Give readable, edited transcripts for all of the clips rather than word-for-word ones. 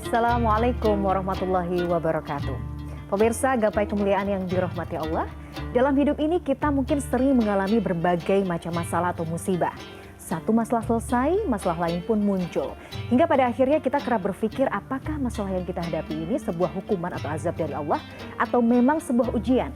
Assalamualaikum warahmatullahi wabarakatuh. Pemirsa gapai kemuliaan yang dirahmati Allah, dalam hidup ini kita mungkin sering mengalami berbagai macam masalah atau musibah. Satu masalah selesai, masalah lain pun muncul. Hingga pada akhirnya kita kerap berpikir apakah masalah yang kita hadapi ini sebuah hukuman atau azab dari Allah atau memang sebuah ujian.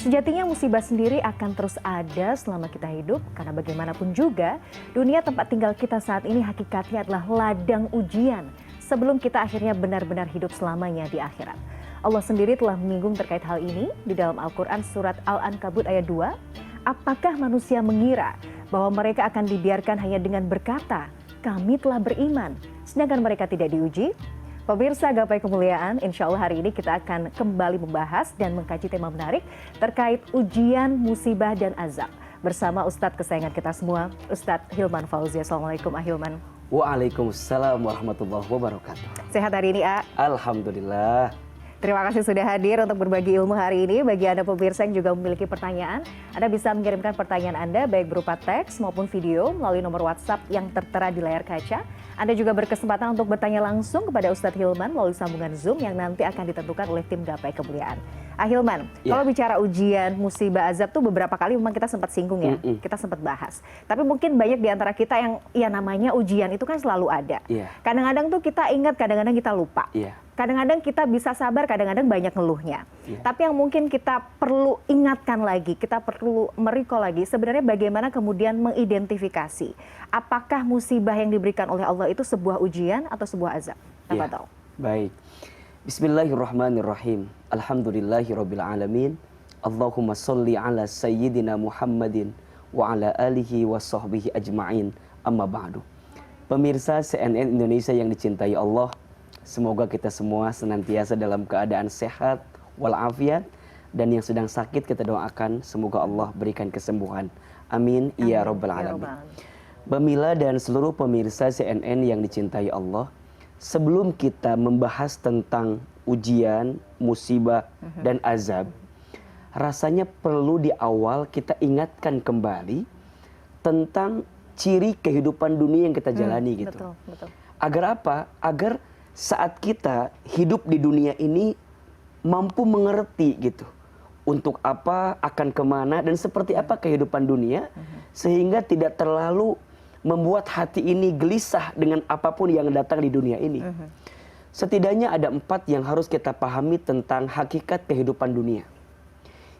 Sejatinya musibah sendiri akan terus ada selama kita hidup karena bagaimanapun juga dunia tempat tinggal kita saat ini hakikatnya adalah ladang ujian. Sebelum kita akhirnya benar-benar hidup selamanya di akhirat. Allah sendiri telah menyinggung terkait hal ini di dalam Al-Quran surat Al-Ankabut ayat 2. Apakah manusia mengira bahwa mereka akan dibiarkan hanya dengan berkata, kami telah beriman, sedangkan mereka tidak diuji? Pemirsa gapai kemuliaan, insya Allah hari ini kita akan kembali membahas dan mengkaji tema menarik terkait ujian, musibah, dan azab. Bersama Ustadz kesayangan kita semua, Ustadz Hilman Fauzi. Assalamualaikum Ahilman. Waalaikumsalam warahmatullahi wabarakatuh. Sehat hari ini, A? Alhamdulillah. Terima kasih sudah hadir untuk berbagi ilmu hari ini. Bagi Anda pemirsa yang juga memiliki pertanyaan, Anda bisa mengirimkan pertanyaan Anda baik berupa teks maupun video melalui nomor WhatsApp yang tertera di layar kaca. Anda juga berkesempatan untuk bertanya langsung kepada Ustadz Hilman melalui sambungan Zoom yang nanti akan ditentukan oleh tim Gapai Kemuliaan. Hilman, kalau bicara ujian, musibah, azab tuh beberapa kali memang kita sempat singgung ya, kita sempat bahas. Tapi mungkin banyak di antara kita yang ya namanya ujian itu kan selalu ada. Kadang-kadang tuh kita ingat, kadang-kadang kita lupa. Kadang-kadang kita bisa sabar, kadang-kadang banyak ngeluhnya. Tapi yang mungkin kita perlu ingatkan lagi, kita perlu merecall lagi, sebenarnya bagaimana kemudian mengidentifikasi apakah musibah yang diberikan oleh Allah itu sebuah ujian atau sebuah azab. Baik. Bismillahirrahmanirrahim. Alhamdulillahirabbil alamin. Allahumma sholli ala sayyidina Muhammadin wa ala alihi wa sahbihi ajma'in. Amma ba'du. Pemirsa CNN Indonesia yang dicintai Allah, semoga kita semua senantiasa dalam keadaan sehat walafiat, dan yang sedang sakit kita doakan semoga Allah berikan kesembuhan. Amin ya rabbal alamin. Bamila dan seluruh pemirsa CNN yang dicintai Allah, sebelum kita membahas tentang ujian, musibah, dan azab, rasanya perlu di awal kita ingatkan kembali tentang ciri kehidupan dunia yang kita jalani gitu. Betul. Agar apa? Agar saat kita hidup di dunia ini mampu mengerti gitu. Untuk apa, akan kemana, dan seperti apa kehidupan dunia, sehingga tidak terlalu membuat hati ini gelisah dengan apapun yang datang di dunia ini. Setidaknya ada 4 yang harus kita pahami tentang hakikat kehidupan dunia.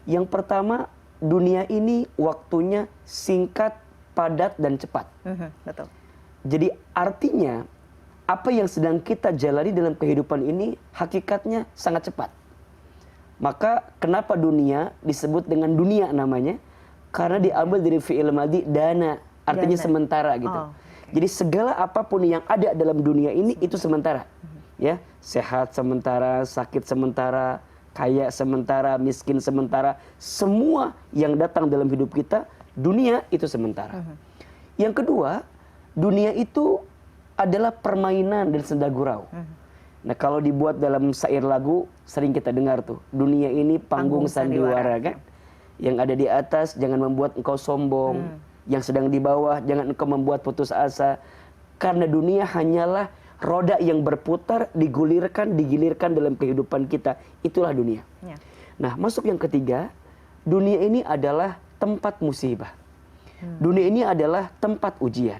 Yang pertama, dunia ini waktunya singkat, padat, dan cepat. Betul. Jadi artinya apa yang sedang kita jalani dalam kehidupan ini hakikatnya sangat cepat. Maka kenapa dunia disebut dengan dunia namanya? Karena diambil dari fi'il madhi dana, artinya sementara gitu. Jadi segala apapun yang ada dalam dunia ini itu sementara. Ya, sehat sementara, sakit sementara, kaya sementara, miskin sementara, semua yang datang dalam hidup kita, dunia itu sementara. Yang kedua, dunia itu adalah permainan dan senda gurau. Nah, kalau dibuat dalam syair lagu sering kita dengar tuh, dunia ini panggung sandiwara kan? Yang ada di atas jangan membuat engkau sombong, yang sedang di bawah jangan engkau membuat putus asa. Karena dunia hanyalah roda yang berputar, digulirkan, digilirkan dalam kehidupan kita. Itulah dunia. Nah, masuk yang ketiga, dunia ini adalah tempat musibah. Dunia ini adalah tempat ujian.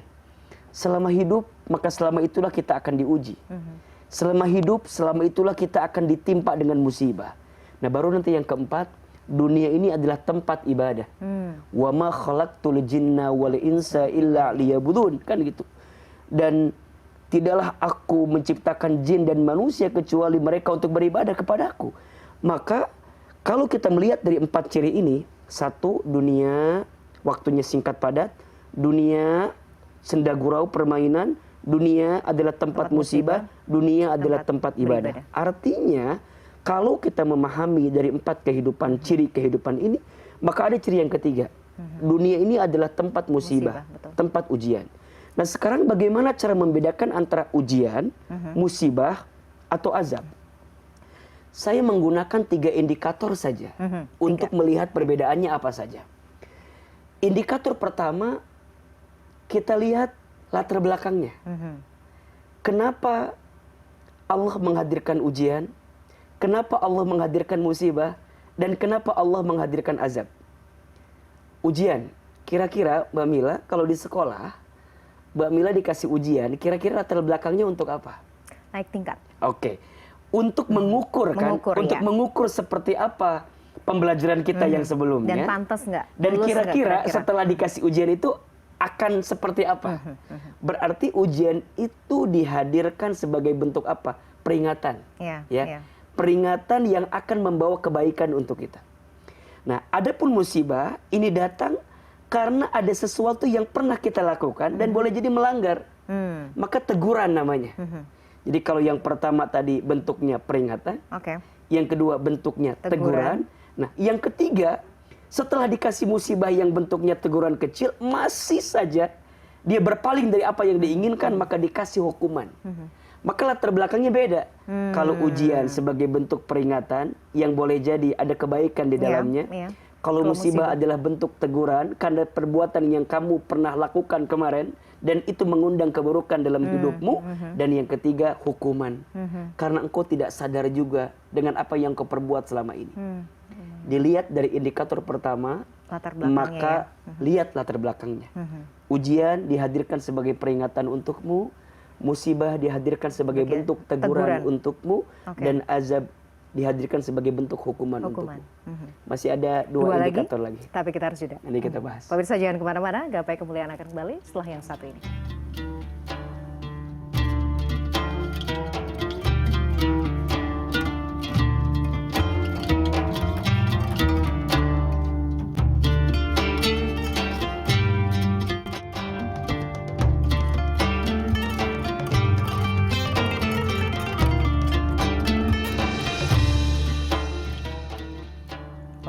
Selama hidup, maka selama itulah kita akan diuji. Selama hidup, selama itulah kita akan ditimpa dengan musibah. Nah, baru nanti yang keempat, dunia ini adalah tempat ibadah. Wa ma khalaqtul jinna wal insa illa liya'budun, kan gitu. Dan tidaklah aku menciptakan jin dan manusia kecuali mereka untuk beribadah kepadaku. Maka kalau kita melihat dari 4 ciri ini, 1, dunia waktunya singkat padat, dunia senda gurau permainan, dunia adalah tempat musibah, dunia adalah tempat ibadah. Artinya kalau kita memahami dari 4 kehidupan, ciri kehidupan ini, maka ada ciri yang ketiga. Dunia ini adalah tempat musibah, tempat ujian. Nah, sekarang bagaimana cara membedakan antara ujian, musibah, atau azab? Saya menggunakan 3 indikator saja untuk melihat perbedaannya apa saja. Indikator pertama, kita lihat latar belakangnya. Kenapa Allah menghadirkan ujian, kenapa Allah menghadirkan musibah, dan kenapa Allah menghadirkan azab. Ujian, kira-kira Mbak Mila kalau di sekolah, Mbak Mila dikasih ujian, kira-kira latar belakangnya untuk apa? Naik tingkat. Oke, untuk mengukur kan, untuk mengukur seperti apa pembelajaran kita yang sebelumnya. Dan pantas nggak? Dan kira-kira setelah dikasih ujian itu akan seperti apa? Berarti ujian itu dihadirkan sebagai bentuk apa? Peringatan. Ya. Peringatan yang akan membawa kebaikan untuk kita. Nah, adapun musibah ini datang karena ada sesuatu yang pernah kita lakukan dan boleh jadi melanggar. Maka teguran namanya. Jadi kalau yang pertama tadi bentuknya peringatan, yang kedua bentuknya teguran. Nah, yang ketiga, setelah dikasih musibah yang bentuknya teguran kecil, masih saja dia berpaling dari apa yang diinginkan, maka dikasih hukuman. Maka latar belakangnya beda. Kalau ujian sebagai bentuk peringatan, yang boleh jadi ada kebaikan di dalamnya. Kalau musibah adalah bentuk teguran karena perbuatan yang kamu pernah lakukan kemarin, dan itu mengundang keburukan dalam hidupmu. Dan yang ketiga, hukuman. Karena engkau tidak sadar juga dengan apa yang kau perbuat selama ini. Dilihat dari indikator pertama, maka lihat latar belakangnya. Ujian dihadirkan sebagai peringatan untukmu, musibah dihadirkan sebagai bentuk teguran untukmu, dan azab dihadirkan sebagai bentuk hukuman untukmu. Masih ada dua indikator lagi. Tapi kita harus jeda. Nanti kita bahas. Pemirsa jangan kemana-mana, Gapai Kemuliaan akan kembali setelah yang satu ini.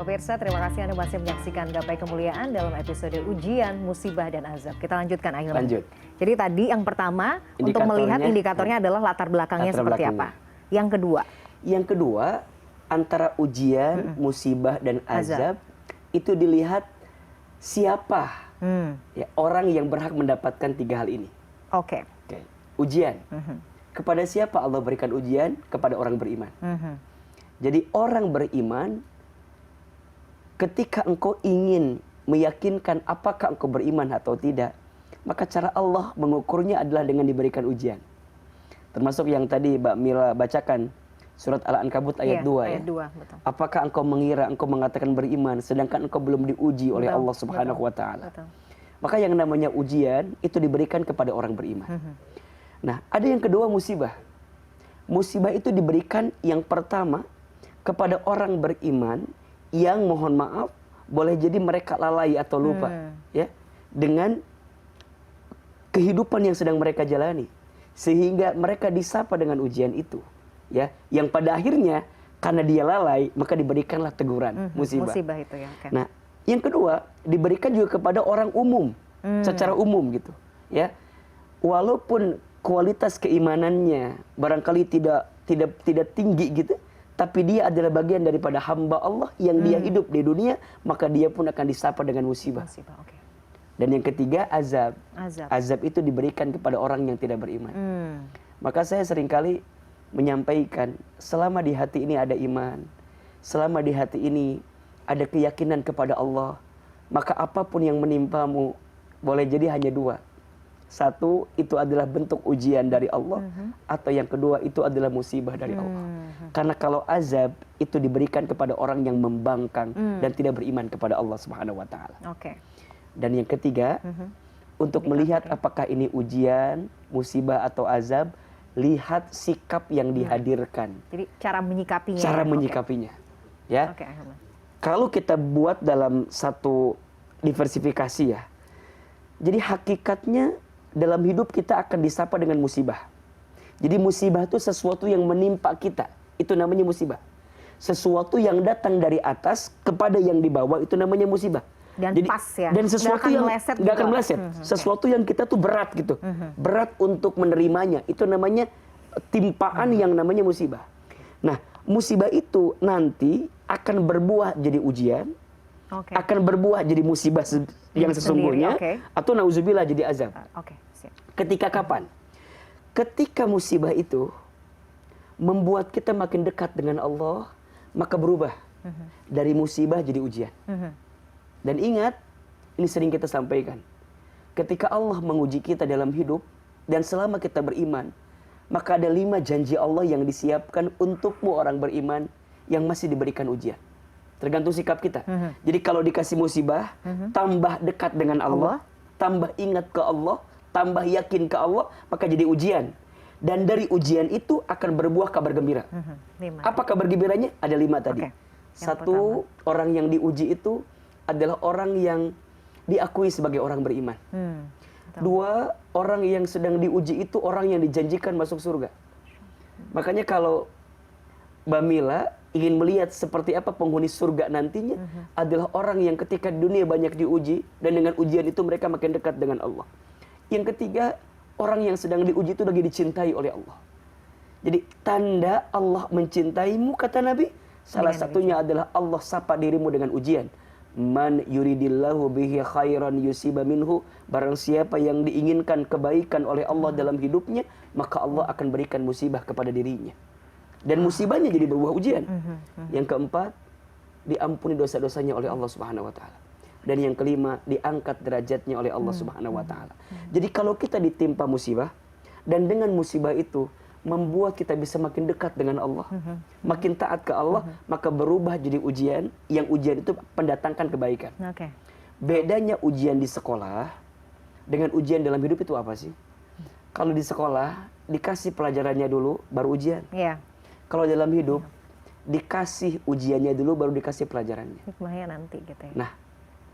Pemirsa, terima kasih Anda masih menyaksikan Gapai Kemuliaan dalam episode Ujian, Musibah, dan Azab. Kita lanjutkan akhirnya. Lanjut. Jadi tadi yang pertama, untuk melihat indikatornya adalah latar belakangnya seperti apa. Yang kedua? Yang kedua, antara ujian, musibah, dan azab, itu dilihat siapa ya, orang yang berhak mendapatkan tiga hal ini. Oke. Ujian. Kepada siapa Allah berikan ujian? Kepada orang beriman. Jadi orang beriman, ketika engkau ingin meyakinkan apakah engkau beriman atau tidak, maka cara Allah mengukurnya adalah dengan diberikan ujian. Termasuk yang tadi Mbak Mila bacakan, surat Al-Ankabut ayat 2 ya. Ayat 2, betul. Apakah engkau mengira engkau mengatakan beriman sedangkan engkau belum diuji oleh Allah Subhanahu wa taala. Maka yang namanya ujian itu diberikan kepada orang beriman. Nah, ada yang kedua, musibah. Musibah itu diberikan yang pertama kepada orang beriman yang mohon maaf boleh jadi mereka lalai atau lupa ya dengan kehidupan yang sedang mereka jalani, sehingga mereka disapa dengan ujian itu ya, yang pada akhirnya karena dia lalai maka diberikanlah teguran, musibah itu ya. Nah, yang kedua diberikan juga kepada orang umum, secara umum gitu ya, walaupun kualitas keimanannya barangkali tidak tinggi gitu, tapi dia adalah bagian daripada hamba Allah yang dia hidup di dunia, maka dia pun akan disapa dengan musibah. Dan yang ketiga, azab. Azab itu diberikan kepada orang yang tidak beriman. Maka saya seringkali menyampaikan, selama di hati ini ada iman, selama di hati ini ada keyakinan kepada Allah, maka apapun yang menimpamu boleh jadi hanya dua. Satu, itu adalah bentuk ujian dari Allah, atau yang kedua itu adalah musibah dari Allah. Karena kalau azab itu diberikan kepada orang yang membangkang dan tidak beriman kepada Allah Subhanahu wa taala. Dan yang ketiga, untuk melihat apakah ini ujian, musibah atau azab, lihat sikap yang dihadirkan. Jadi cara menyikapinya. Cara menyikapinya. Ya. Kalau kita buat dalam satu diversifikasi ya. Jadi hakikatnya dalam hidup kita akan disapa dengan musibah. Jadi musibah itu sesuatu yang menimpa kita, itu namanya musibah. Sesuatu yang datang dari atas kepada yang di bawah, itu namanya musibah. Dan jadi, pas ya. Dan sesuatu yang nggak akan meleset. Sesuatu yang kita tuh berat gitu, berat untuk menerimanya, itu namanya timpaan yang namanya musibah. Nah, musibah itu nanti akan berbuah jadi ujian, akan berbuah jadi musibah yang sesungguhnya, atau nauzubillah jadi azab. Ketika kapan? Ketika musibah itu membuat kita makin dekat dengan Allah, maka berubah dari musibah jadi ujian. Dan ingat, ini sering kita sampaikan, ketika Allah menguji kita dalam hidup, dan selama kita beriman, maka ada 5 janji Allah yang disiapkan untukmu orang beriman yang masih diberikan ujian. Tergantung sikap kita. Jadi kalau dikasih musibah, tambah dekat dengan Allah, tambah ingat ke Allah, tambah yakin ke Allah, maka jadi ujian. Dan dari ujian itu akan berbuah kabar gembira. Apa kabar gembiranya? Ada 5 tadi. Satu, orang yang diuji itu adalah orang yang diakui sebagai orang beriman. 2, orang yang sedang diuji itu orang yang dijanjikan masuk surga. Makanya kalau Mbak Mila ingin melihat seperti apa penghuni surga nantinya, adalah orang yang ketika di dunia banyak diuji, dan dengan ujian itu mereka makin dekat dengan Allah. Yang ketiga, orang yang sedang diuji itu lagi dicintai oleh Allah. Jadi tanda Allah mencintaimu, kata Nabi, salah satunya adalah Allah sapa dirimu dengan ujian. Man yuridillahu bihi khairan yusiba minhu. Barang siapa yang diinginkan kebaikan oleh Allah dalam hidupnya, maka Allah akan berikan musibah kepada dirinya. Dan musibahnya jadi berbuah ujian. Yang keempat, diampuni dosa-dosanya oleh Allah Subhanahu wa taala. Dan yang kelima, diangkat derajatnya oleh Allah Subhanahu wa taala. Jadi kalau kita ditimpa musibah, dan dengan musibah itu membuat kita bisa makin dekat dengan Allah, makin taat ke Allah, maka berubah jadi ujian, yang ujian itu mendatangkan kebaikan. Bedanya ujian di sekolah dengan ujian dalam hidup itu apa sih? Kalau di sekolah dikasih pelajarannya dulu baru ujian. Kalau dalam hidup dikasih ujiannya dulu baru dikasih pelajarannya. Hikmahnya nanti gitu ya. Nah,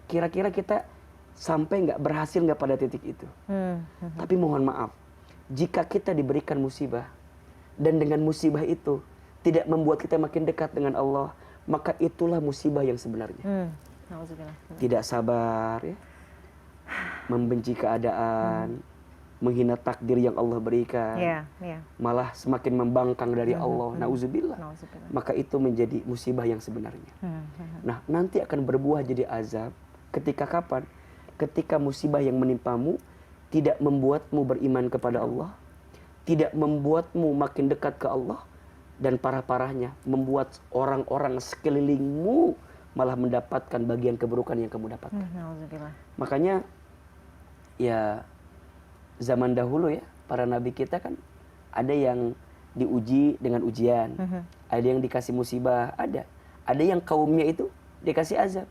kira-kira kita sampai nggak, berhasil nggak pada titik itu? Tapi mohon maaf, jika kita diberikan musibah, dan dengan musibah itu tidak membuat kita makin dekat dengan Allah, maka itulah musibah yang sebenarnya. Tidak sabar, ya, membenci keadaan, menghina takdir yang Allah berikan, malah semakin membangkang dari Allah, nauzubillah. Maka itu menjadi musibah yang sebenarnya. Nah, nanti akan berbuah jadi azab. Ketika kapan? Ketika musibah yang menimpamu tidak membuatmu beriman kepada Allah, tidak membuatmu makin dekat ke Allah, dan parah-parahnya membuat orang-orang sekelilingmu malah mendapatkan bagian keburukan yang kamu dapatkan. Makanya ya zaman dahulu ya, para nabi kita kan ada yang diuji dengan ujian, ada yang dikasih musibah, ada yang kaumnya itu dikasih azab.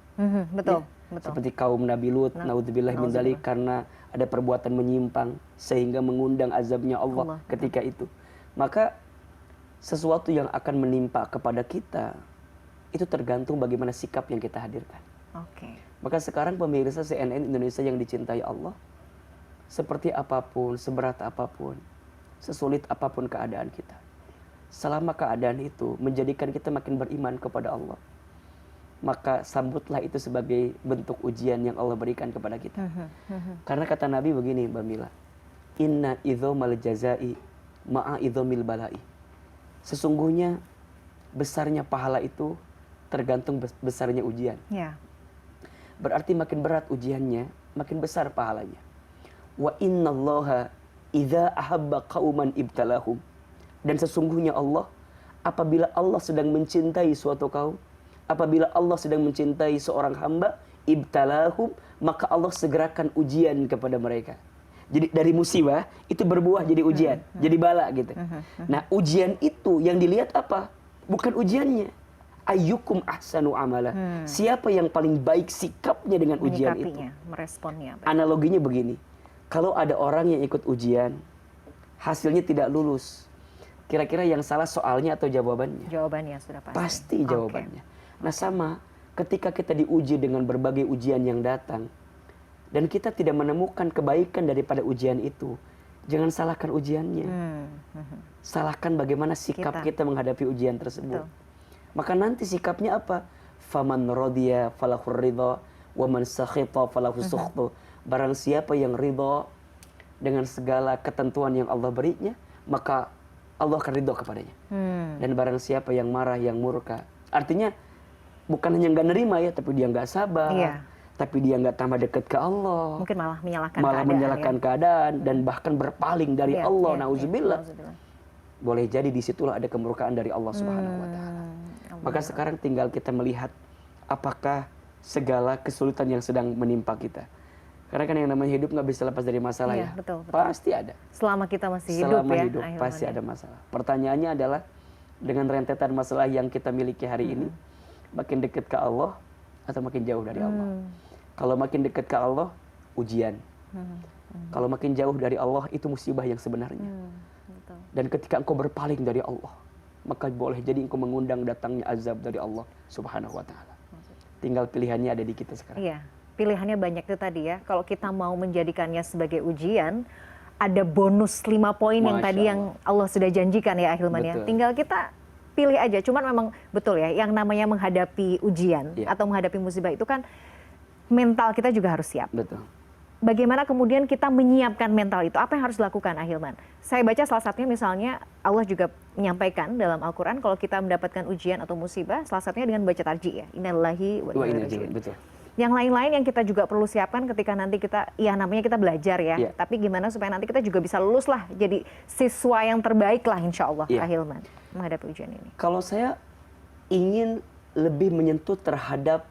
Betul. Seperti kaum Nabi Lut, naudzubillah min dzalik, karena ada perbuatan menyimpang sehingga mengundang azabnya Allah ketika itu. Maka sesuatu yang akan menimpa kepada kita itu tergantung bagaimana sikap yang kita hadirkan. Maka sekarang pemirsa CNN Indonesia yang dicintai Allah, seperti apapun, seberat apapun, sesulit apapun keadaan kita, selama keadaan itu menjadikan kita makin beriman kepada Allah, maka sambutlah itu sebagai bentuk ujian yang Allah berikan kepada kita. Karena kata Nabi begini, Mbak Mila, inna idzomal jazai ma'a idzomil balai. Sesungguhnya besarnya pahala itu tergantung besarnya ujian. Berarti makin berat ujiannya, makin besar pahalanya. Wa innallaha idza ahabba qauman ibtalahum. Dan sesungguhnya Allah, apabila Allah sedang mencintai suatu kaum, apabila Allah sedang mencintai seorang hamba, ibtalahum, maka Allah segerakan ujian kepada mereka. Jadi dari musibah itu berbuah jadi ujian, jadi bala gitu. Nah, ujian itu yang dilihat apa? Bukan ujiannya. Ayyukum ahsanu amala. Siapa yang paling baik sikapnya dengan ujian itu? Meresponnya. Analoginya begini. Kalau ada orang yang ikut ujian, hasilnya tidak lulus, kira-kira yang salah soalnya atau jawabannya? Jawabannya sudah pasti. Pasti jawabannya. Nah, sama ketika kita diuji dengan berbagai ujian yang datang, dan kita tidak menemukan kebaikan daripada ujian itu, jangan salahkan ujiannya. Salahkan bagaimana sikap kita menghadapi ujian tersebut. Maka nanti sikapnya apa? Faman radiya falahur ridha, wa man sakhita falahu sukhtu. Barang siapa yang ridha dengan segala ketentuan yang Allah berinya, maka Allah akan ridha kepadanya. Dan barang siapa yang marah, yang murka, artinya bukan hanya nggak nerima ya, tapi dia nggak sabar, tapi dia nggak tambah dekat ke Allah, mungkin malah menyalahkan keadaan dan bahkan berpaling dari Allah, nauzubillah. boleh jadi disitulah ada kemurkaan dari Allah Subhanahu Wa Taala. Maka sekarang tinggal kita melihat apakah segala kesulitan yang sedang menimpa kita. Karena kan yang namanya hidup nggak bisa lepas dari masalah ya. Betul. Pasti ada. Selama kita masih hidup Selama ya. hidup pasti ada masalah. Pertanyaannya adalah dengan rentetan masalah yang kita miliki hari ini, makin dekat ke Allah atau makin jauh dari Allah. Kalau makin dekat ke Allah, ujian. Kalau makin jauh dari Allah, itu musibah yang sebenarnya. Betul. Dan ketika engkau berpaling dari Allah, maka boleh jadi engkau mengundang datangnya azab dari Allah Subhanahu Wa Taala. Tinggal pilihannya ada di kita sekarang. Iya, pilihannya banyak itu tadi ya. Kalau kita mau menjadikannya sebagai ujian, ada bonus 5 poin yang Masya tadi Allah. yang Allah sudah janjikan ya Ahilman ya. Betul. Tinggal kita pilih aja. Cuman memang betul ya, yang namanya menghadapi ujian Iya. atau menghadapi musibah itu kan mental kita juga harus siap. Betul. Bagaimana kemudian kita menyiapkan mental itu? Apa yang harus dilakukan Ahilman? Saya baca salah satunya misalnya Allah juga menyampaikan dalam Al-Quran kalau kita mendapatkan ujian atau musibah, salah satunya dengan baca tarji ya. Innalillahi wa Wah, inna ini ilaihi raji'un. betul. Yang lain-lain yang kita juga perlu siapkan ketika nanti kita, ya namanya kita belajar ya. Iya. Tapi gimana supaya nanti kita juga bisa lulus lah, jadi siswa yang terbaik lah insya Allah, Iya. Ahilman, menghadapi ujian ini. Kalau saya ingin lebih menyentuh terhadap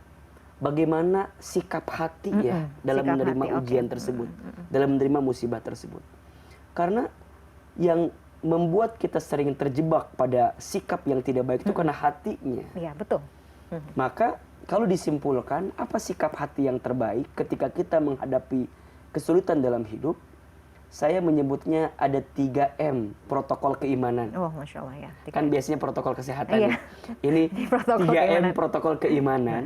bagaimana sikap hati ya dalam Sikap menerima hati, ujian oke. tersebut, dalam menerima musibah tersebut. Karena yang membuat kita sering terjebak pada sikap yang tidak baik itu karena hatinya. Iya, betul. Maka kalau disimpulkan, apa sikap hati yang terbaik ketika kita menghadapi kesulitan dalam hidup? Saya menyebutnya ada 3M, protokol keimanan. Oh, Masya Allah ya. Kan biasanya protokol kesehatan Iya. ya. Ini Protokol 3M keimanan. protokol keimanan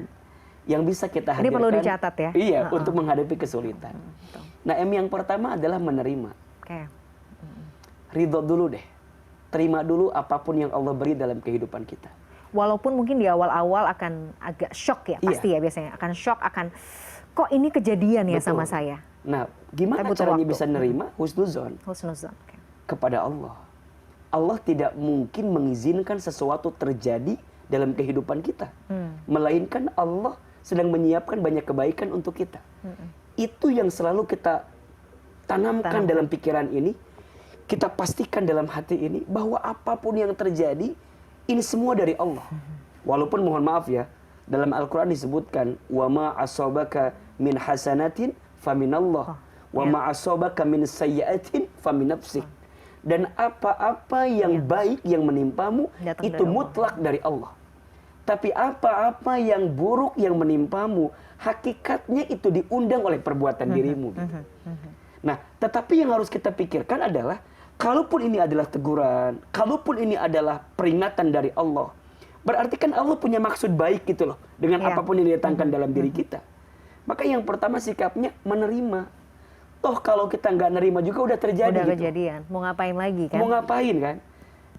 yang bisa kita Ini hadirkan. perlu dicatat ya. Iya, untuk menghadapi kesulitan. Betul. Nah, M yang pertama adalah menerima. Oke. Ridho dulu deh. Terima dulu apapun yang Allah beri dalam kehidupan kita. Walaupun mungkin di awal-awal akan agak shock ya, pasti ya biasanya. Akan shock, akan kok ini kejadian ya Betul. sama saya. Nah, gimana Tapi butuh caranya waktu. bisa nerima? Husnuzon Husnuzon. Oke. kepada Allah. Allah tidak mungkin mengizinkan sesuatu terjadi dalam kehidupan kita. Melainkan Allah sedang menyiapkan banyak kebaikan untuk kita. Itu yang selalu kita tanamkan dalam pikiran ini. Kita pastikan dalam hati ini bahwa apapun yang terjadi, ini semua dari Allah. Walaupun mohon maaf ya, dalam Al-Quran disebutkan, وَمَا أَصَابَكَ مِنْ حَسَنَةٍ فَمِنَ وَمَا أَصَابَكَ مِنْ سَيِّئَةٍ فَمِنْ نَفْسِكَ. Dan apa-apa yang baik yang menimpamu, Datang itu dari Allah. mutlak dari Allah. Tapi apa-apa yang buruk yang menimpamu, hakikatnya itu diundang oleh perbuatan dirimu. Gitu. Nah, tetapi yang harus kita pikirkan adalah, kalaupun ini adalah teguran, kalaupun ini adalah peringatan dari Allah, berarti kan Allah punya maksud baik gitu loh, dengan Iya. apapun yang didatangkan dalam diri kita. Maka yang pertama sikapnya menerima. Toh kalau kita nggak nerima juga udah terjadi Udah gitu. kejadian. Mau ngapain lagi kan? Mau ngapain kan?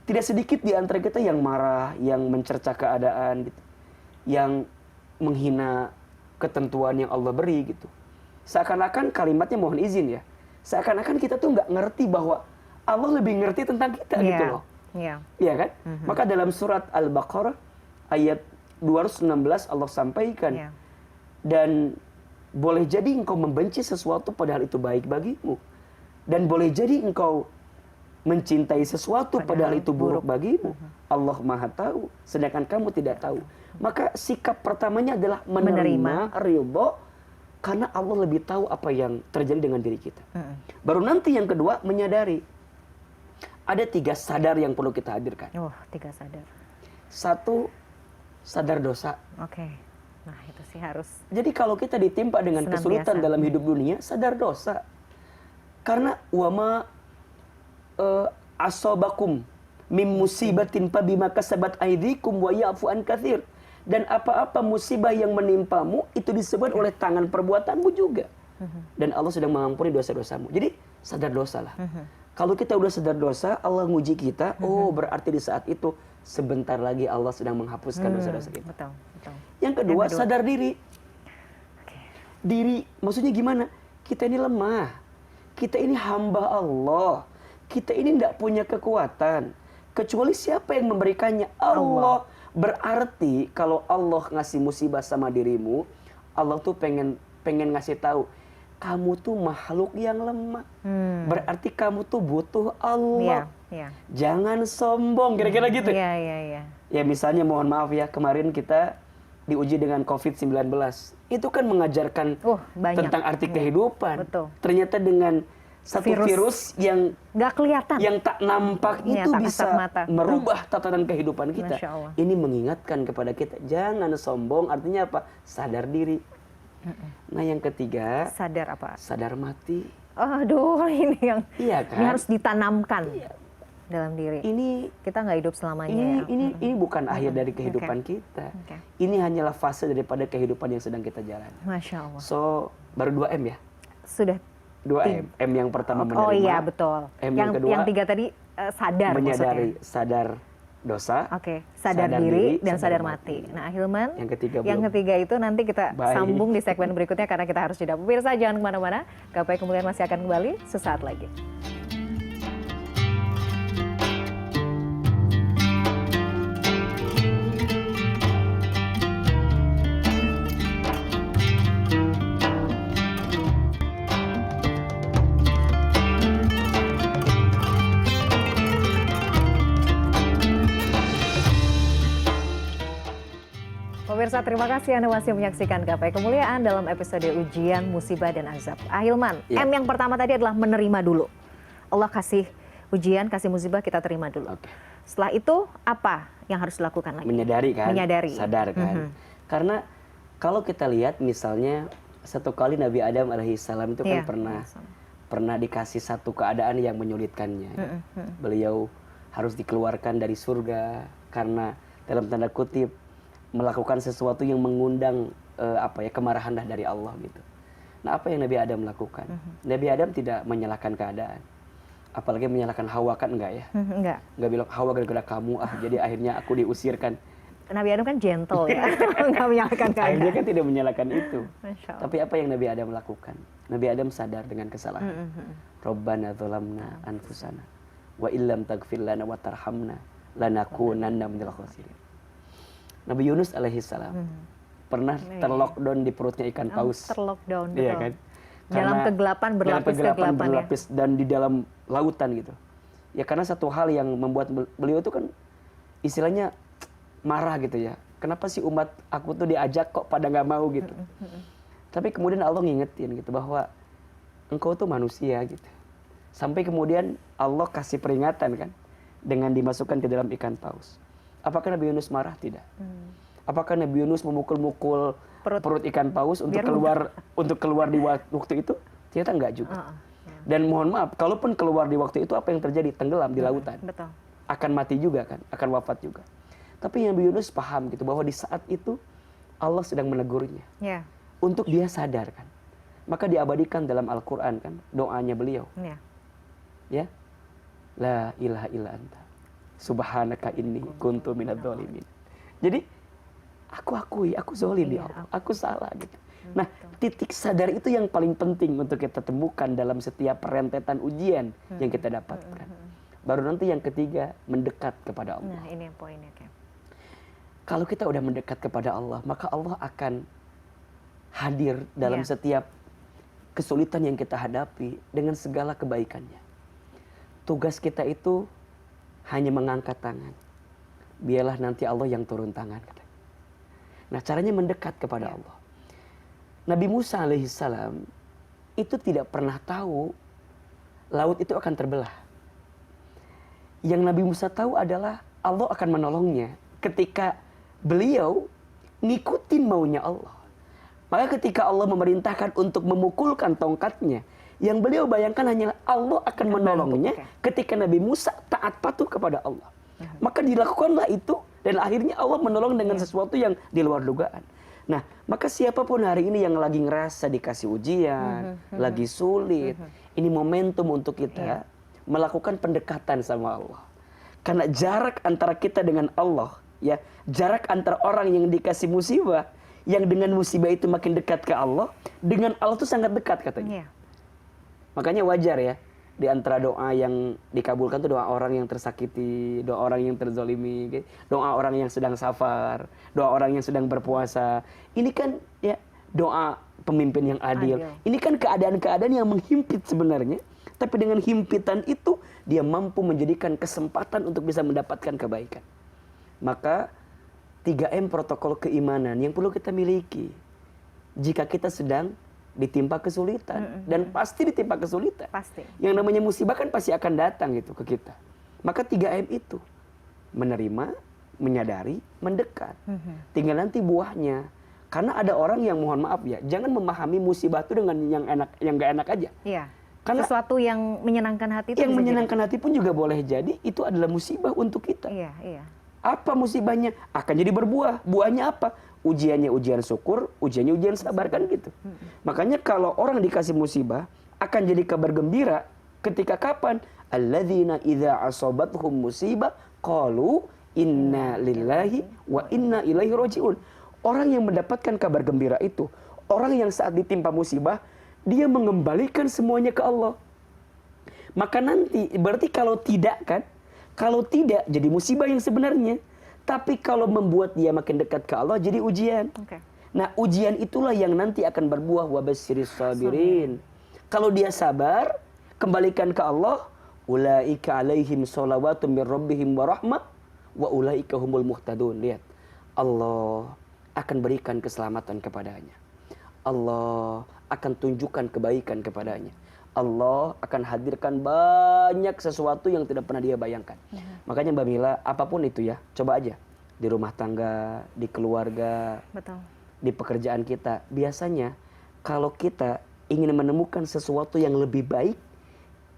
Tidak sedikit di antara kita yang marah, yang mencerca keadaan gitu. Yang menghina ketentuan yang Allah beri gitu. Seakan-akan kalimatnya mohon izin ya. Seakan-akan kita tuh nggak ngerti bahwa Allah lebih ngerti tentang kita gitu loh. Iya. Iya kan? Maka dalam surat Al-Baqarah ayat 216 Allah sampaikan, Iya. dan boleh jadi engkau membenci sesuatu padahal itu baik bagimu, dan boleh jadi engkau mencintai sesuatu padahal itu buruk bagimu. Allah Maha tahu, sedangkan kamu tidak tahu. Maka sikap pertamanya adalah menerima, ridho, karena Allah lebih tahu apa yang terjadi dengan diri kita. Baru nanti yang kedua, menyadari. Ada 3 sadar yang perlu kita hadirkan. 3 sadar. 1, sadar dosa. Oke. Nah, itu sih harus. Jadi kalau kita ditimpa dengan Senantiasa. kesulitan dalam hidup dunia, sadar dosa. Karena wama asobakum mim musibatin fabima kasabat aidikum wa ya'fu an katsir. Dan apa-apa musibah yang menimpamu itu disebut oleh tangan perbuatanmu juga. Dan Allah sedang mengampuni dosa-dosamu. Jadi sadar dosa lah. Kalau kita udah sadar dosa, Allah nguji kita, oh berarti di saat itu sebentar lagi Allah sedang menghapuskan dosa-dosa kita. Betul, betul. Yang kedua, sadar diri. Diri, maksudnya gimana? Kita ini lemah. Kita ini hamba Allah. Kita ini tidak punya kekuatan. Kecuali siapa yang memberikannya? Allah. Berarti kalau Allah ngasih musibah sama dirimu, Allah tuh pengen ngasih tahu, kamu tuh makhluk yang lemah. Berarti kamu tuh butuh Allah. Jangan sombong, kira-kira gitu. Ya misalnya mohon maaf ya, kemarin kita diuji dengan COVID-19. Itu kan mengajarkan tentang arti kehidupan. Betul. Ternyata dengan satu virus yang nggak kelihatan, yang tak nampak itu tak bisa merubah tatanan kehidupan kita. Ini mengingatkan kepada kita, jangan sombong, artinya apa? Sadar diri. Nah yang ketiga, sadar apa? Sadar mati. Aduh, ini yang kan? Ini harus ditanamkan dalam diri. Ini kita nggak hidup selamanya. Ini bukan akhir dari kehidupan kita. Ini hanyalah fase daripada kehidupan yang sedang kita jalani. Masya Allah. So baru 2M ya? Sudah 2M. M yang pertama menerima. Oh iya betul. M yang kedua, yang 3 tadi sadar. Menyadari, maksudnya. Sadar dosa. Sadar diri dan sadar mati. Nah Ahilman, yang ketiga itu nanti kita sambung di segmen berikutnya karena kita harus jeda. Pemirsa jangan kemana-mana. Gapai Kemuliaan masih akan kembali sesaat lagi. Pemirsa, terima kasih Anda masih menyaksikan Gapai Kemuliaan dalam episode ujian, musibah, dan azab. Ahilman, M yang pertama tadi adalah menerima dulu. Allah kasih ujian, kasih musibah, kita terima dulu. Setelah itu, apa yang harus dilakukan lagi? Menyadari kan? Menyadari. Sadar kan? Karena kalau kita lihat misalnya, satu kali Nabi Adam alaihissalam itu kan pernah dikasih satu keadaan yang menyulitkannya. Beliau harus dikeluarkan dari surga karena dalam tanda kutip melakukan sesuatu yang mengundang kemarahan dari Allah gitu. Nah, apa yang Nabi Adam lakukan? Nabi Adam tidak menyalahkan keadaan. Apalagi menyalahkan Hawa, kan enggak ya? Enggak bilang Hawa gara-gara kamu jadi akhirnya aku diusirkan. Nabi Adam kan gentle ya. Enggak menyalahkan keadaan. Akhirnya kan tidak menyalahkan itu. Tapi apa yang Nabi Adam lakukan? Nabi Adam sadar dengan kesalahan. Rabbana dzalamna anfusana wa illam taghfir lana wa tarhamna lanakunanna minal khasirin. Nabi Yunus alaihissalam pernah terlockdown di perutnya ikan paus. Terlockdown, iya kan? Dalam kegelapan berlapis dan di dalam lautan gitu. Ya karena satu hal yang membuat beliau itu kan istilahnya marah gitu ya. Kenapa sih umat aku tuh diajak kok pada nggak mau gitu. Tapi kemudian Allah ngingetin gitu bahwa engkau tuh manusia gitu. Sampai kemudian Allah kasih peringatan kan dengan dimasukkan ke dalam ikan paus. Apakah Nabi Yunus marah? Tidak. Apakah Nabi Yunus memukul-mukul perut ikan paus untuk keluar di waktu itu? Ternyata enggak juga. Dan mohon maaf, kalaupun keluar di waktu itu, apa yang terjadi? Tenggelam di lautan. Betul. Akan mati juga kan, akan wafat juga. Tapi Nabi Yunus paham gitu bahwa di saat itu Allah sedang menegurnya. Untuk dia sadar kan. Maka diabadikan dalam Al-Quran kan doanya beliau. Ya. La ilaha illa anta subhanaka inni kuntu minadz zalimin. Jadi aku akui aku zalim ya Allah, aku salah gitu. Nah, titik sadar itu yang paling penting untuk kita temukan dalam setiap rentetan ujian yang kita dapatkan. Baru nanti yang ketiga, mendekat kepada Allah. Nah, ini yang poinnya kan. Kalau kita udah mendekat kepada Allah, maka Allah akan hadir dalam setiap kesulitan yang kita hadapi dengan segala kebaikannya. Tugas kita itu hanya mengangkat tangan. Biarlah nanti Allah yang turun tangan. Nah, caranya mendekat kepada Allah. Nabi Musa alaihissalam itu tidak pernah tahu laut itu akan terbelah. Yang Nabi Musa tahu adalah Allah akan menolongnya ketika beliau ngikutin maunya Allah. Maka ketika Allah memerintahkan untuk memukulkan tongkatnya, yang beliau bayangkan hanya Allah akan menolongnya ketika Nabi Musa taat patuh kepada Allah. Maka dilakukanlah itu dan akhirnya Allah menolong dengan sesuatu yang di luar dugaan. Nah, maka siapapun hari ini yang lagi ngerasa dikasih ujian, lagi sulit, ini momentum untuk kita melakukan pendekatan sama Allah. Karena jarak antara kita dengan Allah, ya, jarak antara orang yang dikasih musibah, yang dengan musibah itu makin dekat ke Allah, dengan Allah itu sangat dekat katanya. Makanya wajar ya, di antara doa yang dikabulkan itu doa orang yang tersakiti, doa orang yang terzolimi, doa orang yang sedang safar, doa orang yang sedang berpuasa. Ini kan ya doa pemimpin yang adil. Ini kan keadaan-keadaan yang menghimpit sebenarnya. Tapi dengan himpitan itu, dia mampu menjadikan kesempatan untuk bisa mendapatkan kebaikan. Maka 3M protokol keimanan yang perlu kita miliki. Jika kita sedang ditimpa kesulitan. Dan pasti ditimpa kesulitan. Pasti. Yang namanya musibah kan pasti akan datang gitu ke kita. Maka 3M itu. Menerima, menyadari, mendekat. Tinggal nanti buahnya. Karena ada orang yang mohon maaf ya, jangan memahami musibah itu dengan yang enak, yang gak enak aja. Iya. Karena sesuatu yang menyenangkan hati itu yang menyenangkan hati pun juga boleh jadi itu adalah musibah untuk kita. Iya, iya. Apa musibahnya? Akan jadi berbuah. Buahnya apa? Ujiannya ujian syukur, ujiannya ujian sabar kan gitu. Makanya kalau orang dikasih musibah akan jadi kabar gembira ketika kapan? Alladzina idza asabathum musibah qalu inna lillahi wa inna ilaihi rajiun. Orang yang mendapatkan kabar gembira itu, orang yang saat ditimpa musibah, dia mengembalikan semuanya ke Allah. Maka nanti, berarti kalau tidak kan, kalau tidak jadi musibah yang sebenarnya. Tapi kalau membuat dia makin dekat ke Allah, jadi ujian. Nah ujian itulah yang nanti akan berbuah wabasyiris sabirin. Kalau dia sabar, kembalikan ke Allah, ulaika alaihim sholawatun min rabbihim wa rahmah, wa ulaika humul muhtadun. Lihat, Allah akan berikan keselamatan kepadanya. Allah akan tunjukkan kebaikan kepadanya. Allah akan hadirkan banyak sesuatu yang tidak pernah dia bayangkan. Makanya Mbak Mila, apapun itu ya, coba aja. Di rumah tangga, di keluarga, betul, di pekerjaan kita. Biasanya kalau kita ingin menemukan sesuatu yang lebih baik,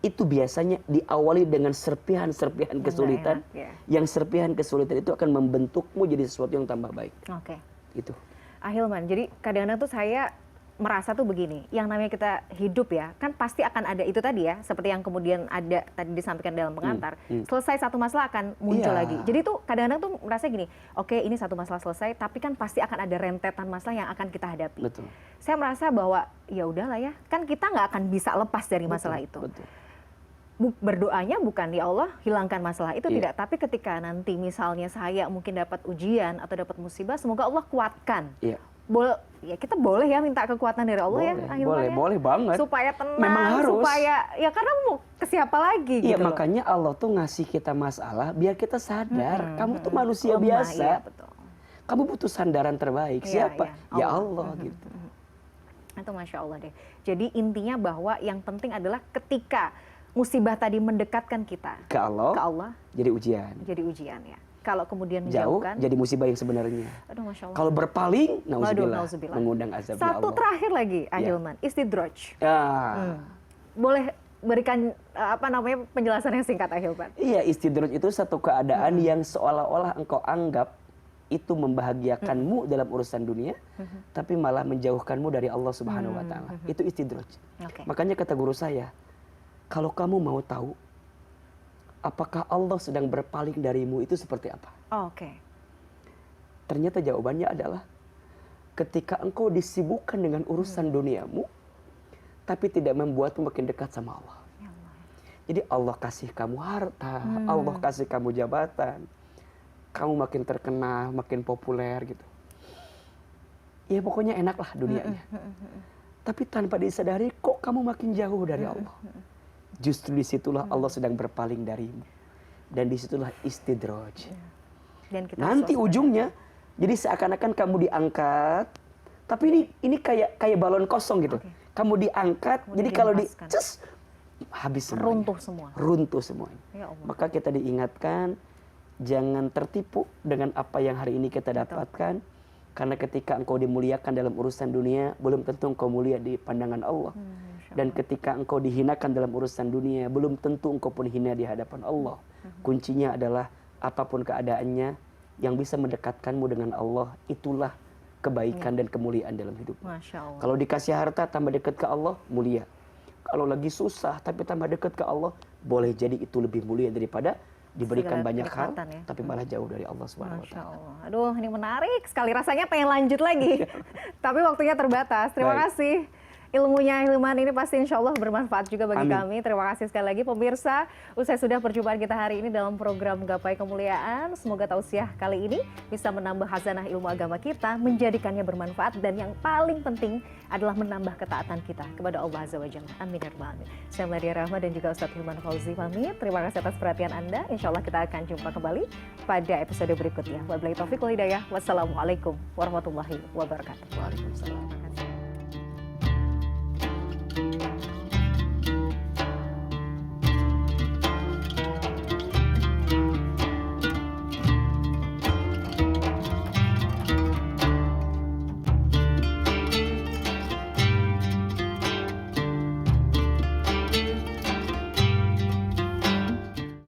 itu biasanya diawali dengan serpihan-serpihan kesulitan. Yang serpihan kesulitan itu akan membentukmu jadi sesuatu yang tambah baik. Oke. Itu. Ahilman, jadi kadang-kadang tuh saya merasa tuh begini, yang namanya kita hidup ya, kan pasti akan ada itu tadi ya, seperti yang kemudian ada tadi disampaikan dalam pengantar, selesai satu masalah akan muncul lagi. Jadi tuh kadang-kadang tuh merasa gini, oke ini satu masalah selesai, tapi kan pasti akan ada rentetan masalah yang akan kita hadapi. Betul. Saya merasa bahwa ya udahlah ya, kan kita nggak akan bisa lepas dari masalah itu. Betul. Berdoanya bukan ya Allah hilangkan masalah itu, tidak, tapi ketika nanti misalnya saya mungkin dapat ujian atau dapat musibah, semoga Allah kuatkan. Ya kita boleh ya minta kekuatan dari Allah, boleh, boleh banget. Supaya tenang, memang harus. Supaya ya karena mau ke siapa lagi gitu. Iya, makanya Allah tuh ngasih kita masalah biar kita sadar kamu tuh manusia biasa. Iya, betul. Kamu butuh sandaran terbaik. Siapa? Ya Allah gitu. Itu Masya Allah deh. Jadi intinya bahwa yang penting adalah ketika musibah tadi mendekatkan kita ke Allah, jadi ujian. Jadi ujian ya. Kalau kemudian jauh, menjauhkan, jadi musibah yang sebenarnya. Aduh, Masya Allah. Kalau berpaling, nauzubillah, mengundang azab Allah. Satu terakhir lagi, Ahilman, istidraj. Boleh berikan penjelasan yang singkat, Ahilman? Iya, istidraj itu satu keadaan yang seolah-olah engkau anggap itu membahagiakanmu dalam urusan dunia, tapi malah menjauhkanmu dari Allah Subhanahu Wa Taala. Itu istidraj. Makanya kata guru saya, kalau kamu mau tahu apakah Allah sedang berpaling darimu, itu seperti apa? Ternyata jawabannya adalah ketika engkau disibukkan dengan urusan duniamu, tapi tidak membuatmu makin dekat sama Allah. Jadi Allah kasih kamu harta, Allah kasih kamu jabatan, kamu makin terkenal, makin populer gitu. Ya pokoknya enak lah dunianya. Tapi tanpa disadari kok kamu makin jauh dari Allah. Justru disitulah Allah sedang berpaling darimu. Dan disitulah istidraj. Nanti ujungnya, jadi seakan-akan kamu diangkat, tapi ini kayak balon kosong gitu. Kamu diangkat, jadi kalau habis semuanya. Runtuh semuanya. Maka kita diingatkan, jangan tertipu dengan apa yang hari ini kita dapatkan. Karena ketika engkau dimuliakan dalam urusan dunia, belum tentu engkau mulia di pandangan Allah. Dan ketika engkau dihinakan dalam urusan dunia, belum tentu engkau pun hina di hadapan Allah. Kuncinya adalah apapun keadaannya, yang bisa mendekatkanmu dengan Allah, itulah kebaikan dan kemuliaan dalam hidup. Kalau dikasih harta tambah dekat ke Allah, mulia. Kalau lagi susah tapi tambah dekat ke Allah, boleh jadi itu lebih mulia daripada diberikan banyak hal, tapi malah jauh dari Allah Subhanahu Wa Taala. Aduh, ini menarik sekali. Rasanya pengen lanjut lagi, tapi waktunya terbatas. Terima kasih ilmunya Hilman ini pasti insya Allah bermanfaat juga bagi Amin. kami. Terima kasih sekali lagi pemirsa. Usai sudah perjumpaan kita hari ini dalam program Gapai Kemuliaan. Semoga tausiah kali ini bisa menambah khazanah ilmu agama kita, menjadikannya bermanfaat, dan yang paling penting adalah menambah ketaatan kita kepada Allah Azza wa Jalla. Amin ya rabbal alamin. Saya Meladia Rahma dan juga Ustadz Hilman Fauzi pamit. Terima kasih atas perhatian Anda. Insya Allah kita akan jumpa kembali pada episode berikutnya. Wabillahi taufiq wal hidayah. Wassalamualaikum warahmatullahi wabarakatuh. Waalaikumsalam. Terima kasih.